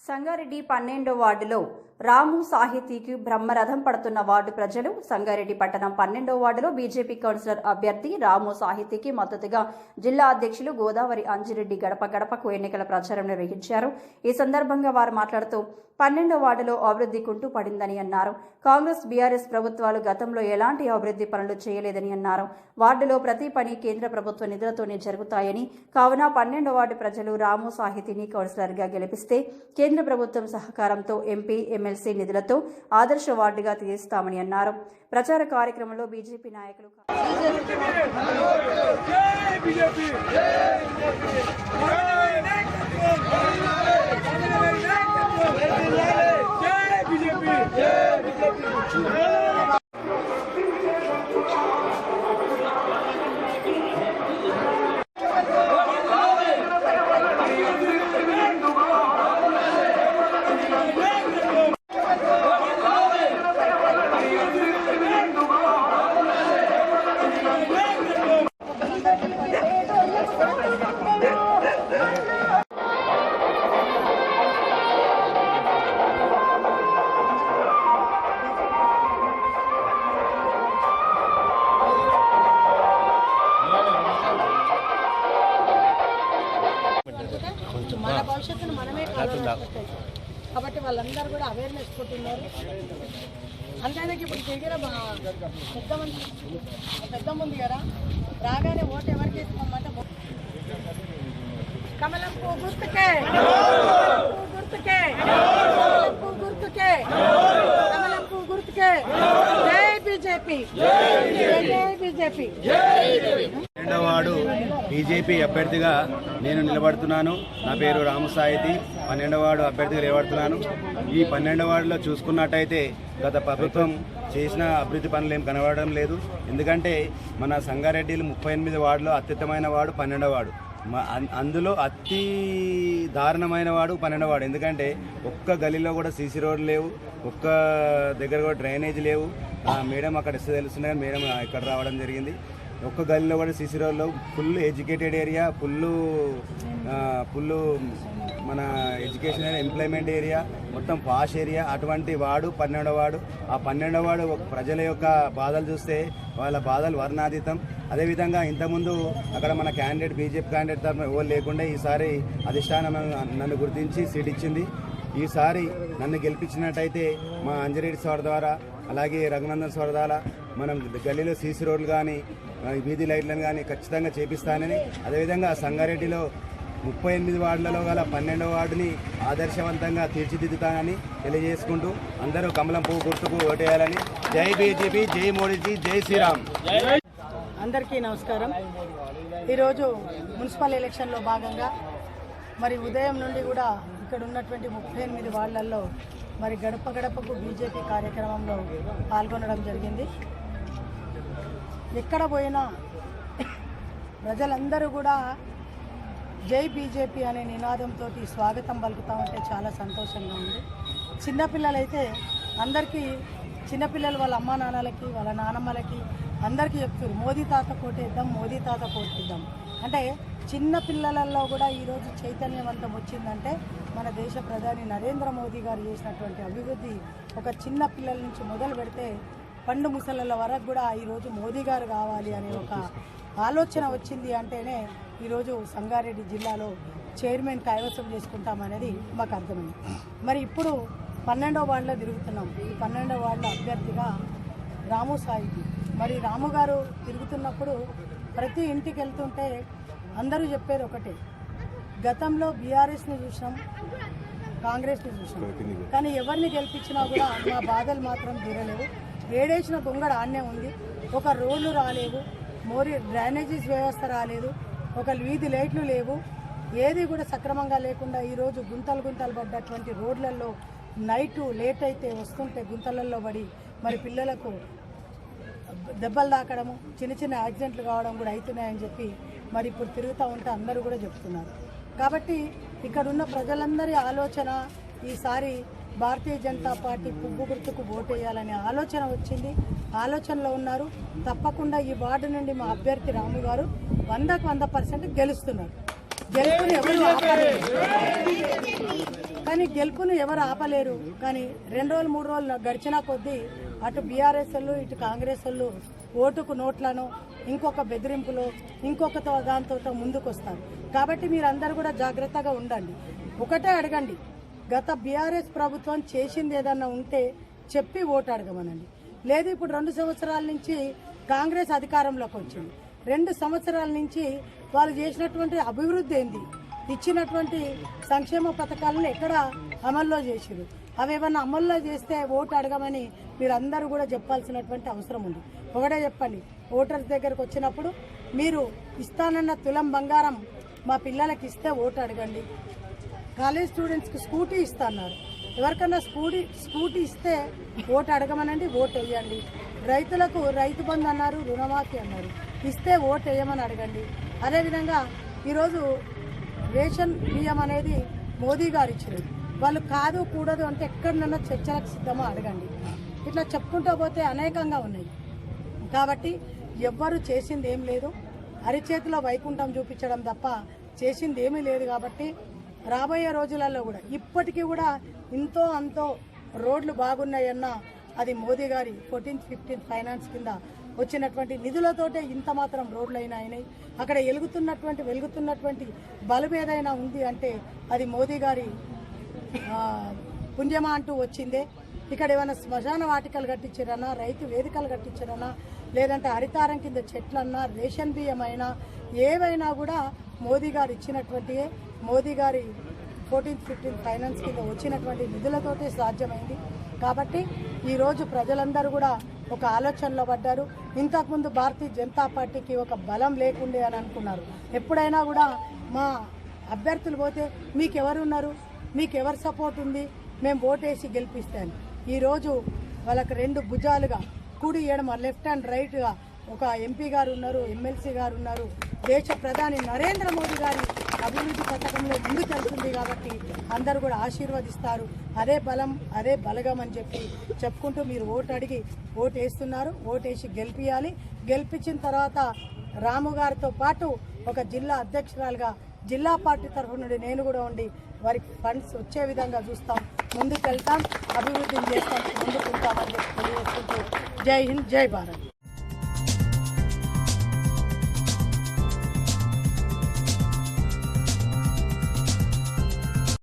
సంగారెడ్డి 12వ వార్డులో రాము సాహితీకి బ్రహ్మరథం పడుతున్న వార్డు ప్రజలు. సంగారెడ్డి పట్టణం 12వ వార్డులో బీజేపీ కౌన్సిలర్ అభ్యర్థి రాము సాహితీకి మద్దతుగా జిల్లా అధ్యక్షులు గోదావరి అంజిరెడ్డి గడప గడపకు ఎన్నికల ప్రచారం నిర్వహించారు. ఈ సందర్భంగా వారు మాట్లాడుతూ 12వ వార్డులో అభివృద్ధి కుంటూ పడిందని అన్నారు. కాంగ్రెస్ బీఆర్ఎస్ ప్రభుత్వాలు గతంలో ఎలాంటి అభివృద్ధి పనులు చేయలేదని అన్నారు. వార్డులో ప్రతి పని కేంద్ర ప్రభుత్వ నిధులతోనే జరుగుతాయని, కావున 12వ వార్డు ప్రజలు రాము సాహితీని కౌన్సిలర్గా గెలిపిస్తే కేంద్ర ప్రభుత్వం సహకారంతో ఎంపీ ఎమ్మెల్సీ నిధులతో ఆదర్శ వార్డుగా తీరుస్తామని అన్నారు. ప్రచార కార్యక్రమంలో బీజేపీ నాయకులు మన భవిష్యత్తును మనమే కాబట్టి వాళ్ళందరూ కూడా అవేర్నెస్ కొట్టున్నారు. అంతేనాకి ఇప్పుడు దగ్గర పెద్ద ఉంది కదా, రాగానే ఓటు ఎవరికి వేసుకోమంటే కమలం పువ్వు గుర్తుకే, గుర్తుకే, గుర్తుకే, కమలం పువ్వు గుర్తుకే. జై బీజేపీ, జై బీజేపీ. 12వ వార్డు బీజేపీ అభ్యర్థిగా నేను నిలబడుతున్నాను. నా పేరు రాము సాహితీ. 12వ వార్డు అభ్యర్థిగా నిలబడుతున్నాను. ఈ 12వ వార్డులో చూసుకున్నట్టయితే గత ప్రభుత్వం చేసిన అభివృద్ధి పనులు ఏం కనబడడం లేదు. ఎందుకంటే మన సంగారెడ్డిలో 38 వార్డులో అత్యుత్తమైన వార్డు 12వ వార్డు. అందులో అతి దారుణమైన వాడు 12వ వార్డు. ఎందుకంటే ఒక్క గలీలో కూడా సీసీ రోడ్లు లేవు, ఒక్క దగ్గర కూడా డ్రైనేజ్ లేవు. మేడం అక్కడ ఇస్తే తెలుస్తుంది కానీ మేడం ఇక్కడ రావడం జరిగింది. ఒక్క గలీలో కూడా సీసీ రోడ్లో ఫుల్ ఎడ్యుకేటెడ్ ఏరియా, ఫుల్ మన ఎడ్యుకేషన్ ఏరియా, ఎంప్లాయ్మెంట్ ఏరియా, మొత్తం పాష్ ఏరియా. అటువంటి వాడు 12వ వార్డు. ఆ 12వ వార్డు ప్రజల యొక్క బాధలు చూస్తే వాళ్ళ బాధలు వర్ణాతీతం. అదేవిధంగా ఇంతకుముందు అక్కడ మన క్యాండిడేట్ బీజేపీ క్యాండిడేట్ తరఫున ఎవరు లేకుండా ఈసారి అధిష్టానం నన్ను గుర్తించి సీట్ ఇచ్చింది. ఈసారి నన్ను గెలిపించినట్టయితే మా అంజిరెడ్డి సార్ ద్వారా, అలాగే రఘునందన్ సార్ ద్వారా మనం గల్లీలో సీసీ రోడ్లు కానీ వీధి లైట్లను కానీ ఖచ్చితంగా చేపిస్తానని, అదేవిధంగా సంగారెడ్డిలో 38 వార్డులలో గల 12వ వార్డుని ఆదర్శవంతంగా తీర్చిదిద్దుతానని తెలియజేసుకుంటూ అందరూ కమలం పువ్వు గుర్తుకు ఓటేయాలని. జై బీజేపీ, జై మోడీజీ, జై శ్రీరామ్. అందరికీ నమస్కారం. ఈరోజు మున్సిపల్ ఎలక్షన్లో భాగంగా మరి ఉదయం నుండి కూడా ఇక్కడ ఉన్నటువంటి 38 వార్డులలో మరి గడప గడపకు బీజేపీ కార్యక్రమంలో పాల్గొనడం జరిగింది. ఎక్కడ పోయినా ప్రజలందరూ కూడా జై బీజేపీ అనే నినాదంతో స్వాగతం పలుకుతామంటే చాలా సంతోషంగా ఉంది. చిన్నపిల్లలైతే అందరికీ, చిన్నపిల్లలు వాళ్ళ అమ్మా నాన్నలకి, వాళ్ళ నానమ్మలకి అందరికీ చెప్తారు మోదీ తాత కోటేద్దాం, మోదీ తాత కోటేద్దాం. అంటే చిన్న పిల్లలలో కూడా ఈరోజు చైతన్యవంతం వచ్చిందంటే మన దేశ ప్రధాని నరేంద్ర మోదీ గారు చేసినటువంటి అభివృద్ధి ఒక చిన్న పిల్లల నుంచి మొదలు పెడితే పండు ముసళ్ళ వరకు కూడా ఈరోజు మోదీ గారు కావాలి అనే ఒక ఆలోచన వచ్చింది అంటేనే ఈరోజు సంగారెడ్డి జిల్లాలో చైర్మన్ కైవసం చేసుకుంటామనేది మాకు అర్థమైంది. మరి ఇప్పుడు 12వ వార్డులో తిరుగుతున్నాం. ఈ 12వ వార్డులో అభ్యర్థిగా రాము సాహితీ. మరి రాము గారు తిరుగుతున్నప్పుడు ప్రతి ఇంటికి వెళ్తుంటే అందరూ చెప్పేది ఒకటే, గతంలో బీఆర్ఎస్ని చూసాం, కాంగ్రెస్ని చూసాం, కానీ ఎవరిని గెలిపించినా కూడా మా బాధలు మాత్రం తీరలేవు. ఏడేసిన దొంగడు ఆన్నే ఉంది. ఒక రోడ్లు రాలేవు, డ్రైనేజీస్ వ్యవస్థ రాలేదు, ఒక వీధి లైట్లు లేవు, ఏది కూడా సక్రమంగా లేకుండా ఈరోజు గుంతలు పడ్డటువంటి రోడ్లలో నైటు లేట్ అయితే వస్తుంటే గుంతలలో పడి మరి పిల్లలకు దెబ్బలు తాకడము, చిన్న యాక్సిడెంట్లు కావడం కూడా అవుతున్నాయని చెప్పి మరి ఇప్పుడు తిరుగుతూ ఉంటే అందరూ కూడా చెప్తున్నారు. కాబట్టి ఇక్కడ ఉన్న ప్రజలందరి ఆలోచన ఈసారి భారతీయ జనతా పార్టీ పువ్వు గుర్తుకు ఓటేయాలనే ఆలోచన వచ్చింది. ఆలోచనలో ఉన్నారు. తప్పకుండా ఈ వార్డు నుండి మా అభ్యర్థి రాము గారు 100% గెలుస్తున్నారు. గెలుపుని ఎవరు ఆపలేరు. కానీ గెలుపును ఎవరు ఆపలేరు. కానీ 2 రోజులు 3 రోజులు గడిచినా కొద్దీ అటు బీఆర్ఎస్ వాళ్ళు ఇటు కాంగ్రెస్ వాళ్ళు ఓటుకు నోట్లను ఇంకొక బెదిరింపులు ఇంకొక దాంతో ముందుకు వస్తారు. కాబట్టి మీరందరూ కూడా జాగ్రత్తగా ఉండండి. ఒకటే అడగండి, గత బీఆర్ఎస్ ప్రభుత్వం చేసింది ఏదన్నా ఉంటే చెప్పి ఓటు అడగమనండి. లేదు ఇప్పుడు 2 సంవత్సరాల నుంచి కాంగ్రెస్ అధికారంలోకి వచ్చింది, 2 సంవత్సరాల నుంచి వాళ్ళు చేసినటువంటి అభివృద్ధి ఏంది, ఇచ్చినటువంటి సంక్షేమ పథకాలను ఎక్కడ అమల్లో చేసిరు, అవి ఏమన్నా అమల్లో చేస్తే ఓటు అడగమని మీరందరూ కూడా చెప్పాల్సినటువంటి అవసరం ఉంది. ఒకటే చెప్పండి, ఓటర్స్ దగ్గరకు వచ్చినప్పుడు మీరు ఇస్తానన్న తులం బంగారం మా పిల్లలకి ఇస్తే ఓటు అడగండి. కాలేజ్ స్టూడెంట్స్కి స్కూటీ ఇస్తున్నారు, ఎవరికన్నా స్కూటీ ఇస్తే ఓటు అడగమనండి, ఓటు వేయండి. రైతులకు రైతు బంధు అన్నారు, రుణమాఫీ అన్నారు, ఇస్తే ఓటు వేయమని అడగండి. అదేవిధంగా ఈరోజు రేషన్ బియ్యం అనేది మోదీ గారు ఇచ్చినది, వాళ్ళు కాదు కూడదు అంటే ఎక్కడన్నా చర్చలకు సిద్ధమో అడగండి. ఇట్లా చెప్పుకుంటూ పోతే అనేకంగా ఉన్నాయి. కాబట్టి ఎవ్వరు చేసింది ఏం లేదు, అరిచేతిలో వైకుంఠం చూపించడం తప్ప చేసింది ఏమీ లేదు. కాబట్టి రాబోయే రోజులలో కూడా ఇప్పటికీ కూడా ఇంతో అంతో రోడ్లు బాగున్నాయన్నా అది మోదీ గారి 14-15 ఫైనాన్స్ కింద వచ్చినటువంటి నిధులతోటే ఇంత మాత్రం రోడ్లు అయినాయి. అక్కడ వెలుగుతున్నటువంటి బల్బు ఏదైనా ఉంది అంటే అది మోదీ గారి పుణ్యమా అంటూ వచ్చిందే. ఇక్కడ ఏమైనా శ్మశాన వాటికలు కట్టించారన్నా, రైతు వేదికలు కట్టించారన్నా, లేదంటే హరితారం కింద చెట్లన్నా, రేషన్ బియ్యం అయినా ఏవైనా కూడా మోదీ గారు ఇచ్చినటువంటి, మోదీ గారి 14-15 ఫైనాన్స్ కింద వచ్చినటువంటి నిధులతోటే సాధ్యమైంది. కాబట్టి ఈరోజు ప్రజలందరూ కూడా ఒక ఆలోచనలో పడ్డారు. ఇంతకుముందు భారతీయ జనతా పార్టీకి ఒక బలం లేకుండే అని అనుకున్నారు. ఎప్పుడైనా కూడా మా అభ్యర్థులు పోతే మీకెవరున్నారు, మీకెవరు సపోర్ట్ ఉంది, మేము ఓటేసి గెలిపిస్తాను. ఈరోజు వాళ్ళకి 2 భుజాలుగా కుడి ఎడమ లెఫ్ట్ అండ్ రైట్గా ఒక ఎంపీ గారు ఉన్నారు, ఎమ్మెల్సీ గారు ఉన్నారు. దేశ ప్రధాని నరేంద్ర మోదీ గారి అభివృద్ధి పథకంలో ముందుకెళ్తుంది. కాబట్టి అందరూ కూడా ఆశీర్వదిస్తారు. అదే బలం అదే బలగం అని చెప్పుకుంటూ మీరు ఓటు అడిగి ఓటు వేస్తున్నారు. ఓటేసి గెలిపియాలి. గెలిపించిన తర్వాత రాము గారితో పాటు ఒక జిల్లా అధ్యక్షురాలుగా జిల్లా పార్టీ తరఫు నుండి నేను కూడా ఉండి వారికి ఫండ్స్ వచ్చే విధంగా చూస్తాం, ముందుకు వెళ్తాం, అభివృద్ధిని చేస్తాం, ముందుకుంటామని తెలియజేసుకుంటూ జై హింద్, జై భారత్.